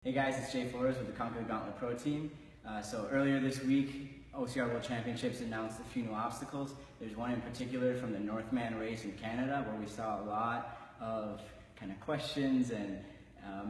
Hey guys, it's Jay Flores with the Gauntlet Pro team. So earlier this week, OCR World Championships announced a few new obstacles. There's one in particular from the Northman Race in Canada where we saw a lot of kind of questions and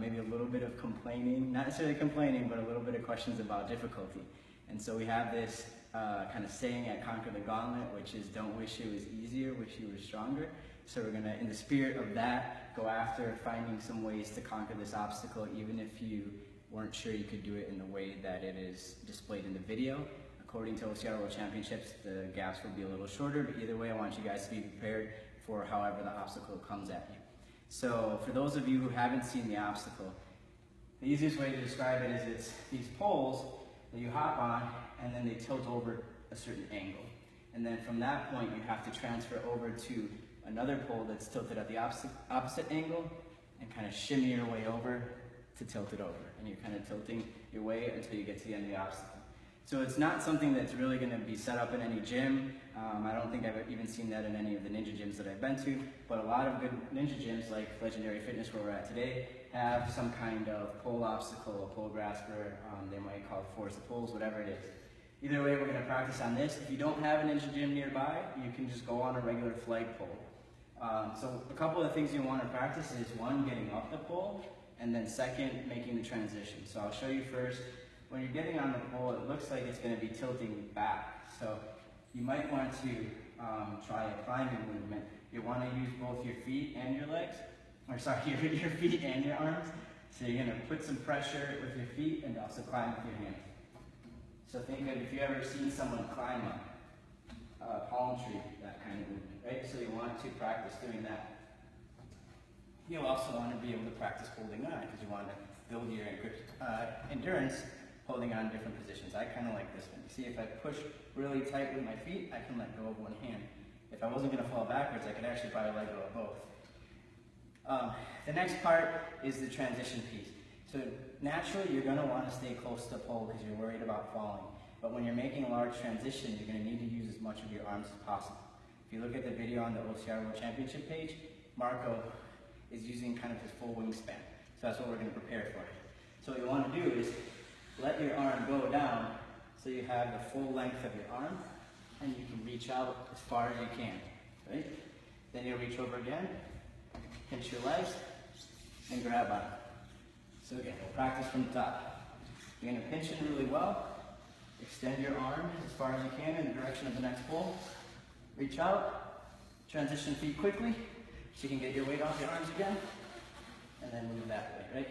maybe a little bit of complaining, not necessarily complaining, but a little bit of questions about difficulty. And so we have this kind of saying at Conquer the Gauntlet, which is don't wish it was easier, wish you were stronger. So we're gonna, in the spirit of that, go after finding some ways to conquer this obstacle, even if you weren't sure you could do it in the way that it is displayed in the video. According to OCR World Championships, the gaps will be a little shorter, but either way, I want you guys to be prepared for however the obstacle comes at you. So for those of you who haven't seen the obstacle, the easiest way to describe it is it's these poles that you hop on and then they tilt over a certain angle. And then from that point, you have to transfer over to another pole that's tilted at the opposite angle and kind of shimmy your way over to tilt it over. And you're kind of tilting your way until you get to the end of the obstacle. So it's not something that's really going to be set up in any gym. I don't think I've even seen that in any of the ninja gyms that I've been to, but a lot of good ninja gyms like Legendary Fitness where we're at today have some kind of pole obstacle, a pole grasper, they might call it force the poles, whatever it is. Either way, we're going to practice on this. If you don't have a ninja gym nearby, you can just go on a regular flagpole. So a couple of things you want to practice is one, getting up the pole, and then second, making the transition. So I'll show you first. When you're getting on the pole, it looks like it's going to be tilting back. So you might want to try a climbing movement. You want to use both your feet and your legs, or sorry, your feet and your arms. So you're going to put some pressure with your feet and also climb with your hands. So think of if you've ever seen someone climb a palm tree, that kind of movement, right? So you want to practice doing that. You'll also want to be able to practice holding on because you want to build your endurance holding on in different positions. I kind of like this one. You see, if I push really tight with my feet, I can let go of one hand. If I wasn't going to fall backwards, I could actually probably let go of both. The next part is the transition piece. So naturally, you're going to want to stay close to the pole because you're worried about falling. But when you're making a large transition, you're going to need to use as much of your arms as possible. If you look at the video on the OCR World Championship page, Marco is using kind of his full wingspan. So that's what we're going to prepare for. So what you want to do is let your arm go down so you have the full length of your arm and you can reach out as far as you can, right? Then you'll reach over again, pinch your legs, and grab on. So again, we'll practice from the top. You're going to pinch in really well. Extend your arm as far as you can in the direction of the next pole. Reach out, transition feet quickly so you can get your weight off your arms again, and then move that way, right?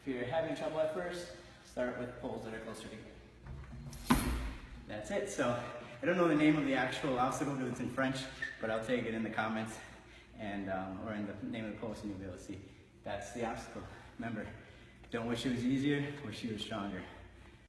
If you're having trouble at first, start with poles that are closer together. That's it. So I don't know the name of the actual obstacle because it's in French, but I'll take it in the comments and or in the name of the post and you'll be able to see. That's the obstacle. Remember, don't wish it was easier, wish you were stronger.